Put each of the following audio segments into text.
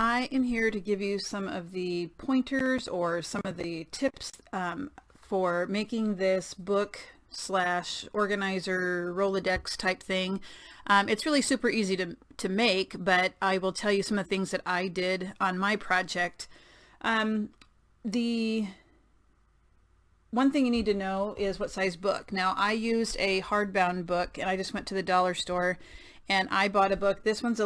I am here to give you some of the pointers or some of the tips for making this book slash organizer Rolodex type thing. It's really super easy to make, but I will tell you some of the things that I did on my project. The one thing you need to know is what size book. Now I used a hardbound book, and I just went to the dollar store and I bought a book. This one's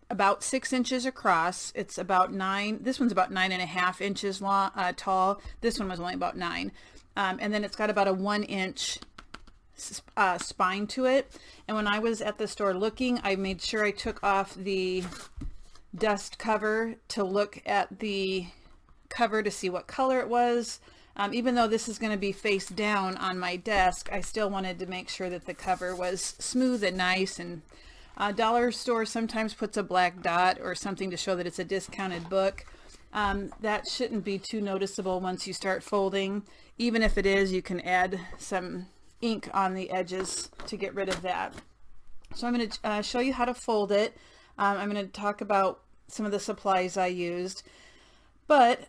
about 6 inches across. It's about 9. This one's about 9.5 inches long, tall. This one was only about 9. And then it's got about a 1-inch spine to it. And when I was at the store looking, I made sure I took off the dust cover to look at the cover to see what color it was. Even though this is going to be face down on my desk, I still wanted to make sure that the cover was smooth and nice. And dollar store sometimes puts a black dot or something to show that it's a discounted book. That shouldn't be too noticeable once you start folding. Even if it is, you can add some ink on the edges to get rid of that. So I'm going to show you how to fold it. I'm going to talk about some of the supplies I used. But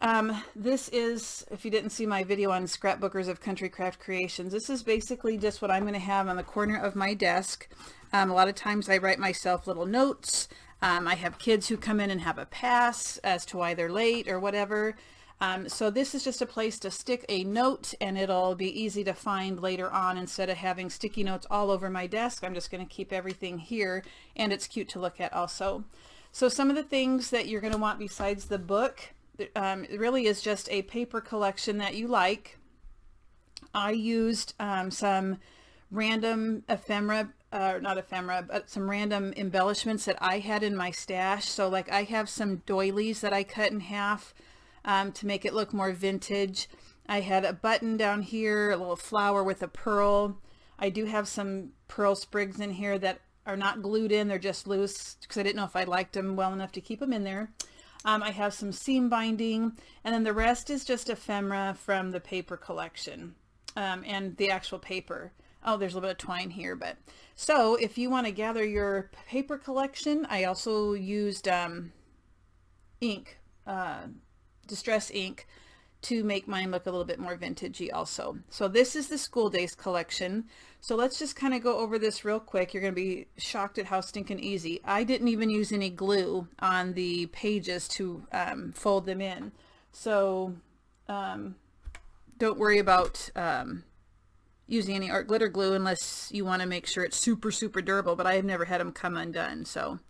this is, if you didn't see my video on Scrapbookers of Country Craft Creations, this is basically just what I'm going to have on the corner of my desk. A lot of times I write myself little notes. I have kids who come in and have a pass as to why they're late or whatever. So this is just a place to stick a note, and it'll be easy to find later on. Instead of having sticky notes all over my desk, I'm just going to keep everything here, and it's cute to look at also. So some of the things that you're going to want besides the book, it really is just a paper collection that you like. I used some random ephemera, not ephemera, but some random embellishments that I had in my stash. So like I have some doilies that I cut in half to make it look more vintage. I had a button down here, a little flower with a pearl. I do have some pearl sprigs in here that are not glued in, they're just loose because I didn't know if I liked them well enough to keep them in there. I have some seam binding, and then the rest is just ephemera from the paper collection and the actual paper. Oh, there's a little bit of twine here, but so if you want to gather your paper collection, I also used ink, distress ink, to make mine look a little bit more vintagey also. So this is the school days collection. So let's just kind of go over this real quick. You're going to be shocked at how stinking easy. I didn't even use any glue on the pages to fold them in. So don't worry about using any art glitter glue unless you want to make sure it's super durable, but I have never had them come undone. So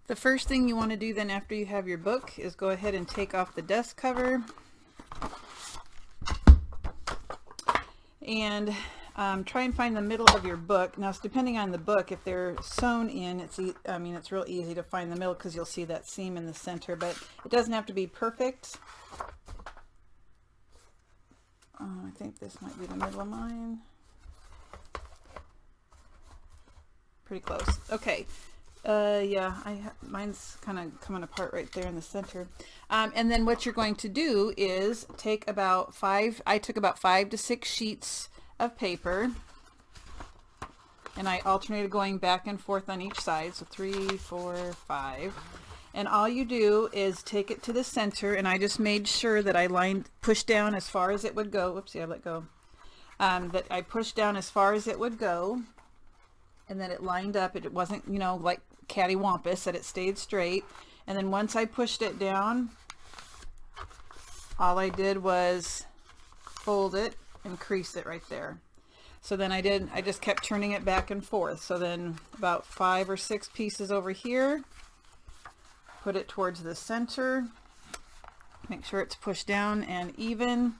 the first thing you want to do then after you have your book is go ahead and take off the dust cover and try and find the middle of your book. Now, depending on the book, if they're sewn in, it's real easy to find the middle because you'll see that seam in the center, but it doesn't have to be perfect. I think this might be the middle of mine. Pretty close. Okay. Yeah, mine's kind of coming apart right there in the center. And then what you're going to do is take about I took about 5 to 6 sheets of paper, and I alternated going back and forth on each side. So 3, 4, 5. And all you do is take it to the center, and I just made sure that I pushed down as far as it would go. Whoopsie, I let go. That I pushed down as far as it would go, and then it lined up. It wasn't, like cattywampus, that it stayed straight. And then once I pushed it down, all I did was fold it and crease it right there. So then I just kept turning it back and forth. So then about 5 or 6 pieces over here, put it towards the center, make sure it's pushed down and even.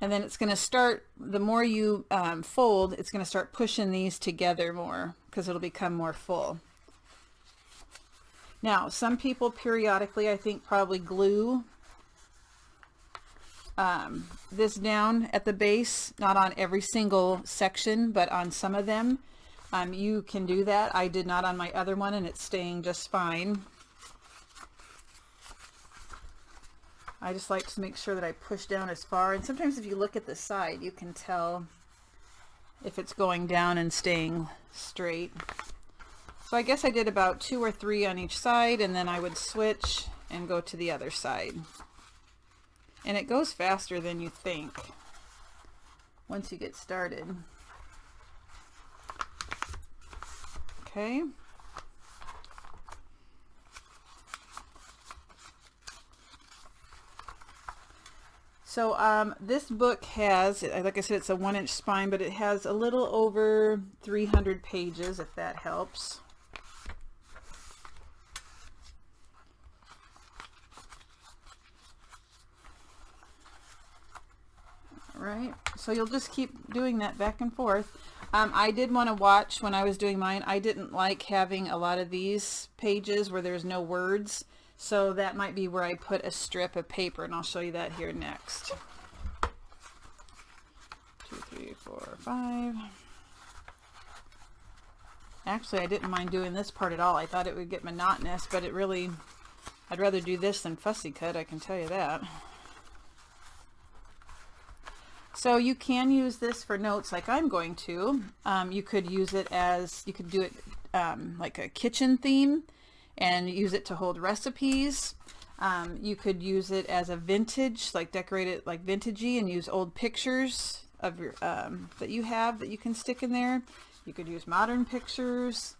And then it's going to start, the more you fold, it's going to start pushing these together more because it'll become more full. Now, some people periodically, I think, probably glue this down at the base, not on every single section, but on some of them. You can do that. I did not on my other one, and it's staying just fine. I just like to make sure that I push down as far, and sometimes if you look at the side, you can tell if it's going down and staying straight. So So I guess I did about 2 or 3 on each side, and then I would switch and go to the other side. And it goes faster than you think once you get started. Okay. So this book has, like I said, it's a 1-inch spine, but it has a little over 300 pages, if that helps. Right, so you'll just keep doing that back and forth. I did want to watch when I was doing mine. I didn't like having a lot of these pages where there's no words, so that might be where I put a strip of paper, and I'll show you that here next. 2, 3, 4, 5. Actually, I didn't mind doing this part at all. I thought it would get monotonous, but it really, I'd rather do this than fussy cut, I can tell you that. So you can use this for notes like I'm going to. You could use it as, you could do it like a kitchen theme and use it to hold recipes. You could use it as a vintage, like decorate it like vintagey and use old pictures of your that you have that you can stick in there. You could use modern pictures.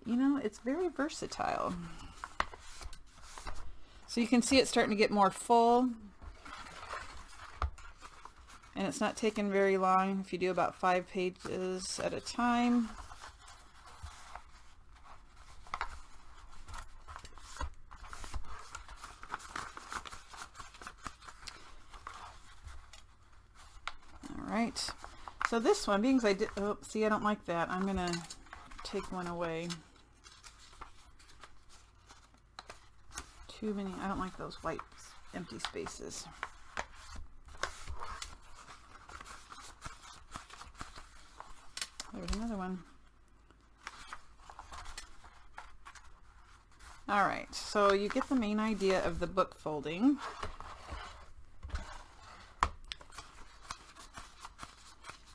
You know, it's very versatile. So you can see it's starting to get more full. And it's not taking very long if you do about 5 pages at a time. All right. So this one, being as I did, oh, see, I don't like that. I'm going to take one away. Too many, I don't like those white empty spaces. There's another one. All right, so you get the main idea of the book folding.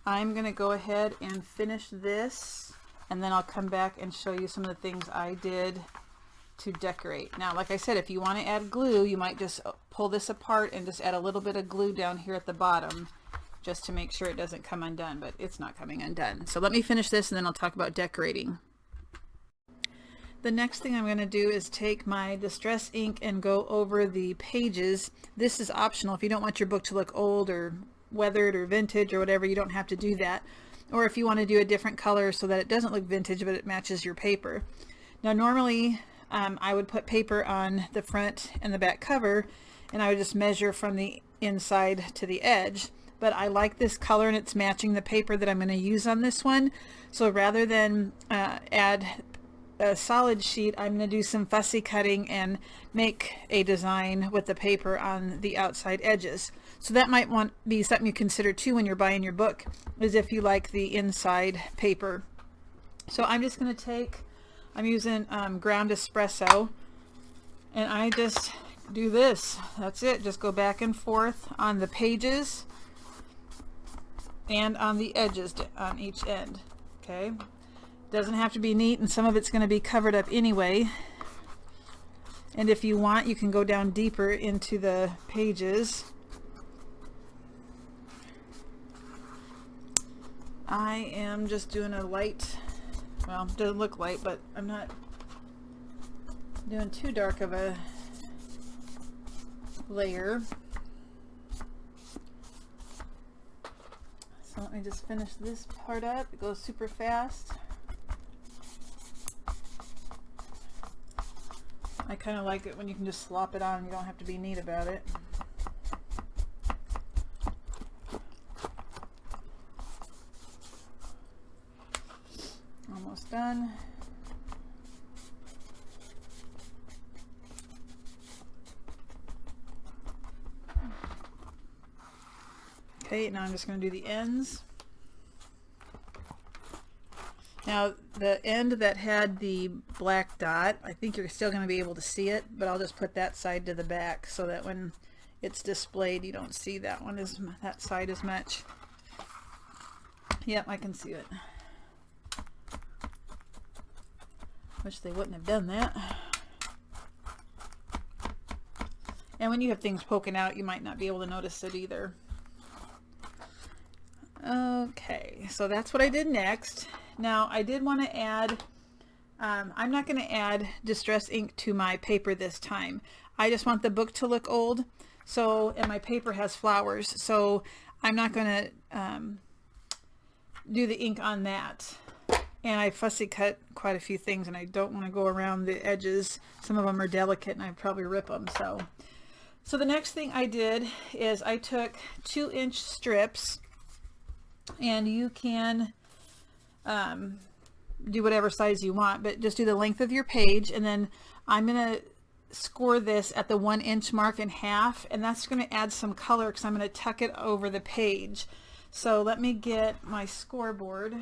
I'm going to go ahead and finish this, and then I'll come back and show you some of the things I did to decorate. Now, like I said, if you want to add glue, you might just pull this apart and just add a little bit of glue down here at the bottom, just to make sure it doesn't come undone, but it's not coming undone. So let me finish this and then I'll talk about decorating. The next thing I'm going to do is take my Distress ink and go over the pages. This is optional. If you don't want your book to look old or weathered or vintage or whatever, you don't have to do that. Or if you want to do a different color so that it doesn't look vintage but it matches your paper. Now normally I would put paper on the front and the back cover, and I would just measure from the inside to the edge. But I like this color and it's matching the paper that I'm going to use on this one. So rather than add a solid sheet, I'm going to do some fussy cutting and make a design with the paper on the outside edges. So that might be something you consider too when you're buying your book, is if you like the inside paper. So I'm just going to take, I'm using ground espresso, and I just do this. That's it. Just go back and forth on the pages and on the edges on each end. Okay, doesn't have to be neat, and some of it's going to be covered up anyway. And if you want, you can go down deeper into the pages. I am just doing a light, well, it doesn't look light, but I'm not doing too dark of a layer. So let me just finish this part up. It goes super fast. I kind of like it when you can just slop it on. You don't have to be neat about it. Almost done. Okay, now I'm just going to do the ends. Now the end that had the black dot, I think you're still going to be able to see it, but I'll just put that side to the back so that when it's displayed you don't see that one that side as much. Yep, I can see it. Wish they wouldn't have done that. And when you have things poking out, you might not be able to notice it either. Okay, so that's what I did next. Now I did want to add, I'm not going to add distress ink to my paper this time. I just want the book to look old. So, and my paper has flowers, so I'm not going to do the ink on that. And I fussy cut quite a few things, and I don't want to go around the edges. Some of them are delicate and I'd probably rip them. So the next thing I did is I took 2-inch strips, and you can do whatever size you want, but just do the length of your page, and then I'm going to score this at the 1-inch mark in half, and that's going to add some color because I'm going to tuck it over the page. So let me get my scoreboard.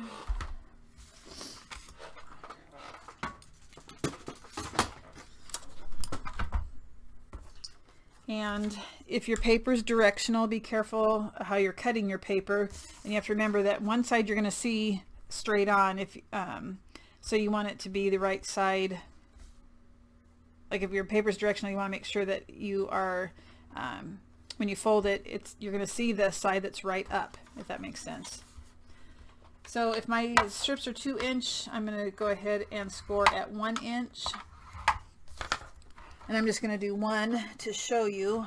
And if your paper is directional, be careful how you're cutting your paper, and you have to remember that one side you're going to see straight on, if so you want it to be the right side. Like if your paper is directional, you want to make sure that you are, when you fold it, you're going to see the side that's right up, if that makes sense. So if my strips are 2-inch, I'm going to go ahead and score at 1 inch. And I'm just going to do one to show you.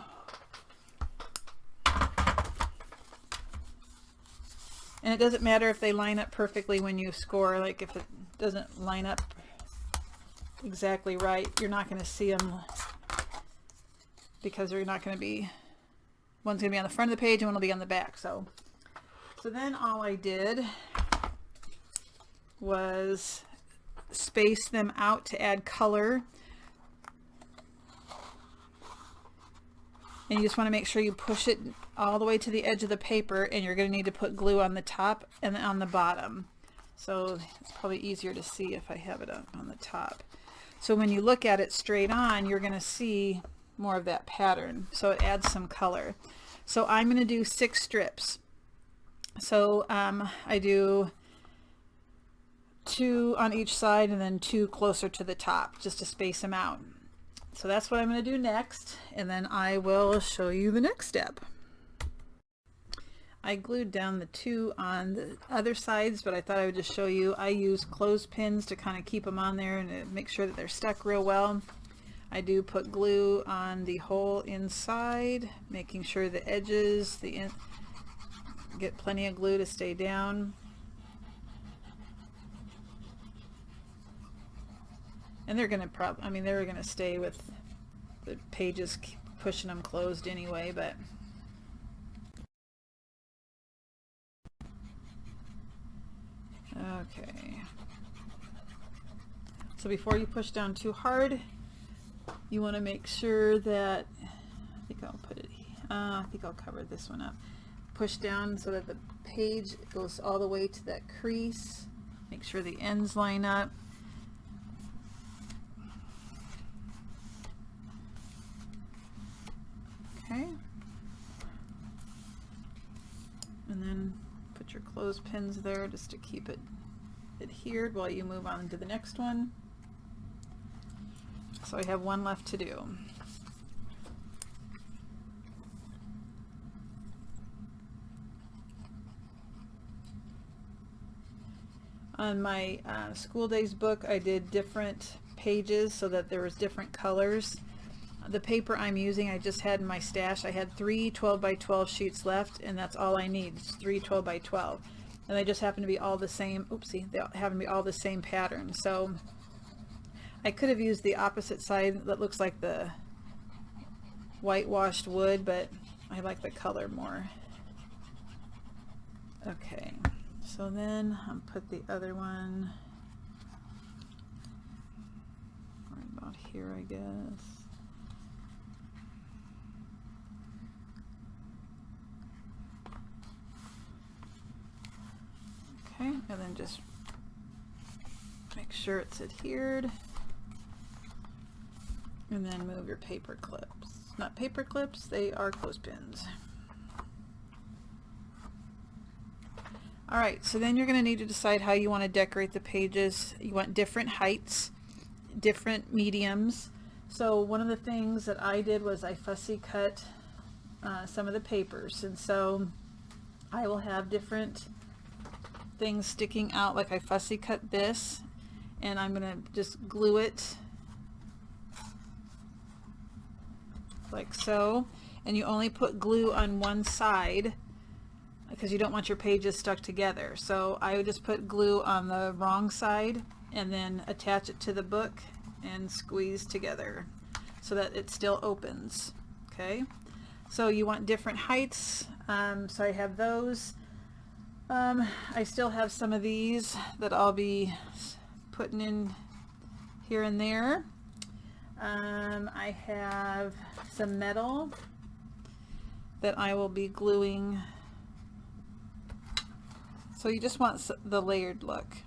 And it doesn't matter if they line up perfectly when you score. Like if it doesn't line up exactly right, you're not going to see them, because they're not going to be, one's going to be on the front of the page and one will be on the back. So then all I did was space them out to add color. And you just want to make sure you push it all the way to the edge of the paper, and you're going to need to put glue on the top and on the bottom. So it's probably easier to see if I have it up on the top. So when you look at it straight on, you're going to see more of that pattern. So it adds some color. So I'm going to do 6 strips. So I do 2 on each side and then 2 closer to the top, just to space them out. So that's what I'm going to do next, and then I will show you the next step. I glued down the 2 on the other sides, but I thought I would just show you. I use clothespins to kind of keep them on there and to make sure that they're stuck real well. I do put glue on the whole inside, making sure the edges, get plenty of glue to stay down. And they're going to they're going to stay with the pages, keep pushing them closed anyway, but okay. So before you push down too hard, you want to make sure that, I think I'll cover this one up. Push down so that the page goes all the way to that crease. Make sure the ends line up. Okay, and then put your clothespins there just to keep it adhered while you move on to the next one. So I have one left to do. On my school days book, I did different pages so that there was different colors. The paper I'm using, I just had in my stash. I had 3 12x12 sheets left, and that's all I need. It's 3 12x12, and they just happen to be all the same. Oopsie, they happen to be all the same pattern. So I could have used the opposite side that looks like the whitewashed wood, but I like the color more. Okay, so then I'll put the other one right about here, I guess. Okay, and then just make sure it's adhered, and then move your paper clips. Not paper clips, they are clothespins. Alright, so then you're going to need to decide how you want to decorate the pages. You want different heights. different mediums. So one of the things that I did was I fussy cut some of the papers, and so I will have different things sticking out. Like I fussy cut this, and I'm gonna just glue it like so, and you only put glue on one side because you don't want your pages stuck together. So I would just put glue on the wrong side and then attach it to the book and squeeze together so that it still opens. Okay, so you want different heights, so I have those. I still have some of these that I'll be putting in here and there. I have some metal that I will be gluing. So you just want the layered look,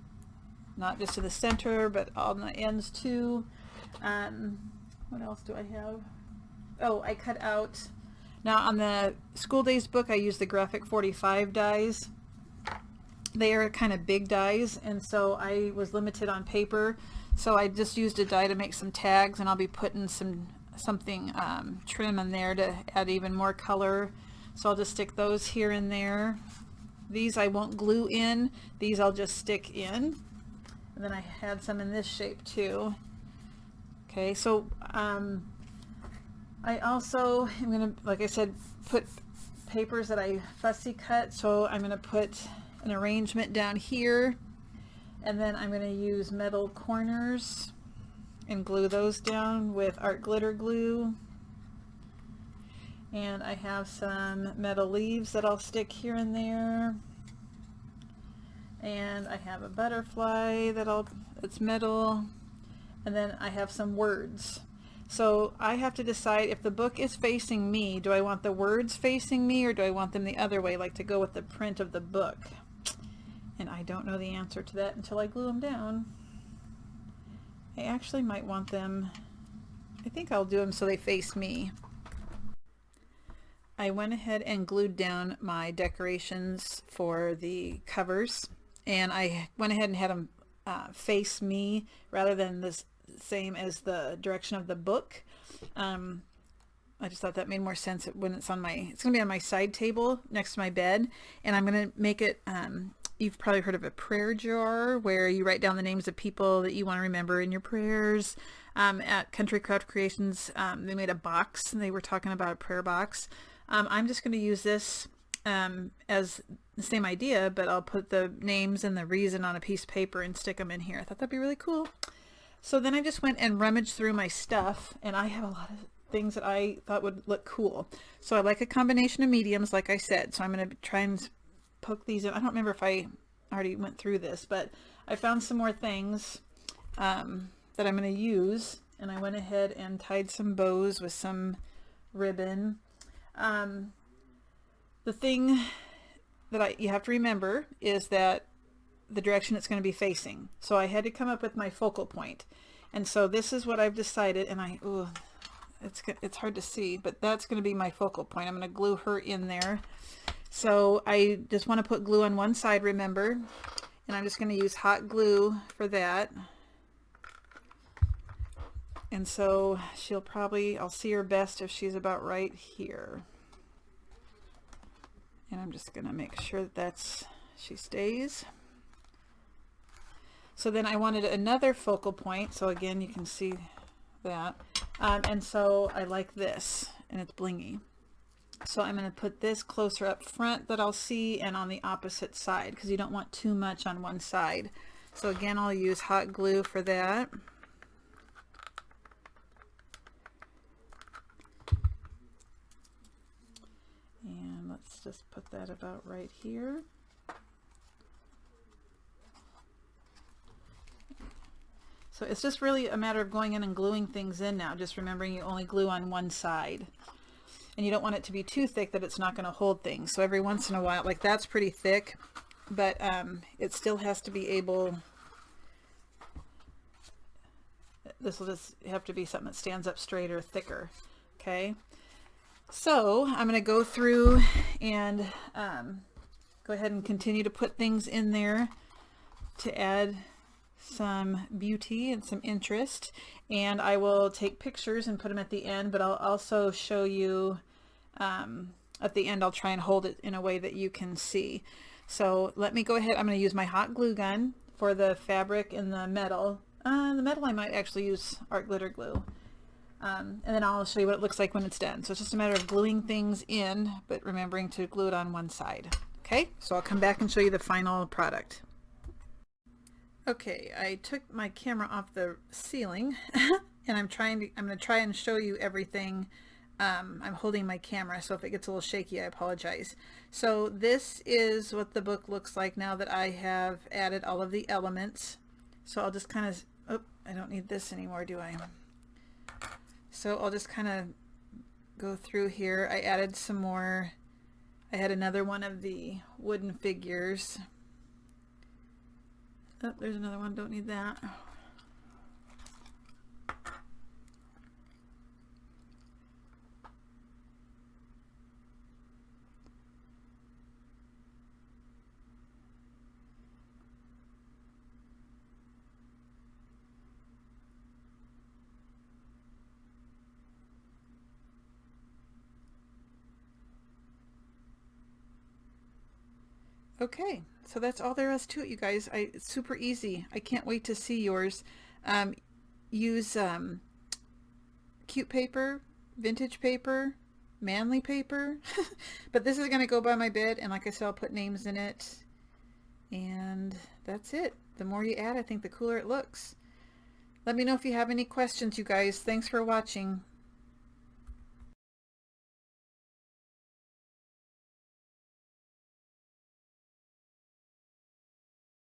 not just to the center, but on the ends too. What else do I have? Oh, I cut out, now on the School Days book, I use the Graphic 45 dies. They are kind of big dies, and so I was limited on paper, so I just used a die to make some tags, and I'll be putting something trim in there to add even more color. So I'll just stick those here and there. These I won't glue in, these I'll just stick in. And then I had some in this shape too. Okay, so I also am gonna, like I said, put papers that I fussy cut. So I'm gonna put an arrangement down here, and then I'm gonna use metal corners and glue those down with art glitter glue. And I have some metal leaves that I'll stick here and there. And I have a butterfly it's metal. And then I have some words. So I have to decide if the book is facing me, do I want the words facing me or do I want them the other way, like to go with the print of the book? And I don't know the answer to that until I glue them down. I actually might want them, I think I'll do them so they face me. I went ahead and glued down my decorations for the covers, and I went ahead and had them face me rather than the same as the direction of the book. I just thought that made more sense when it's on it's going to be on my side table next to my bed, and I'm going to make it, you've probably heard of a prayer jar where you write down the names of people that you want to remember in your prayers. At Country Craft Creations, they made a box, and they were talking about a prayer box. I'm just going to use this as the same idea, but I'll put the names and the reason on a piece of paper and stick them in here. I thought that'd be really cool. So then I just went and rummaged through my stuff, and I have a lot of things that I thought would look cool. So I like a combination of mediums, like I said, so I'm going to try and poke these in. I don't remember if I already went through this, but I found some more things that I'm going to use, and I went ahead and tied some bows with some ribbon. The thing that you have to remember is that the direction it's going to be facing. So I had to come up with my focal point. And so this is what I've decided, and it's hard to see, but that's going to be my focal point. I'm going to glue her in there. So I just want to put glue on one side, remember, and I'm just going to use hot glue for that. And so I'll see her best if she's about right here. And I'm just going to make sure that she stays. So then I wanted another focal point. So again, you can see that. And so I like this, and it's blingy. So I'm going to put this closer up front that I'll see, and on the opposite side, because you don't want too much on one side. So again, I'll use hot glue for that. And let's just put that about right here. So it's just really a matter of going in and gluing things in now, just remembering you only glue on one side. And you don't want it to be too thick that it's not going to hold things. So every once in a while, like that's pretty thick, but it still has to be able, this will just have to be something that stands up straight or thicker. Okay. So I'm going to go through and go ahead and continue to put things in there to add some beauty and some interest, and I will take pictures and put them at the end, but I'll also show you at the end. I'll try and hold it in a way that you can see. So let me go ahead. I'm going to use my hot glue gun for the fabric and the metal. The metal I might actually use art glitter glue. And then I'll show you what it looks like when it's done. So it's just a matter of gluing things in, but remembering to glue it on one side. Okay, so I'll come back and show you the final product. Okay, I took my camera off the ceiling and I'm going to try and show you everything. I'm holding my camera, so if it gets a little shaky, I apologize. So this is what the book looks like now that I have added all of the elements. So I'll just kind of, oh, I don't need this anymore, do I? So I'll just kind of go through here. I added some more. I had another one of the wooden figures. Oh, there's another one, don't need that. Okay, so that's all there is to it, you guys. It's super easy. I can't wait to see yours. Use cute paper, vintage paper, manly paper, but this is going to go by my bed, and like I said, I'll put names in it, and that's it. The more you add, I think the cooler it looks. Let me know if you have any questions, you guys. Thanks for watching.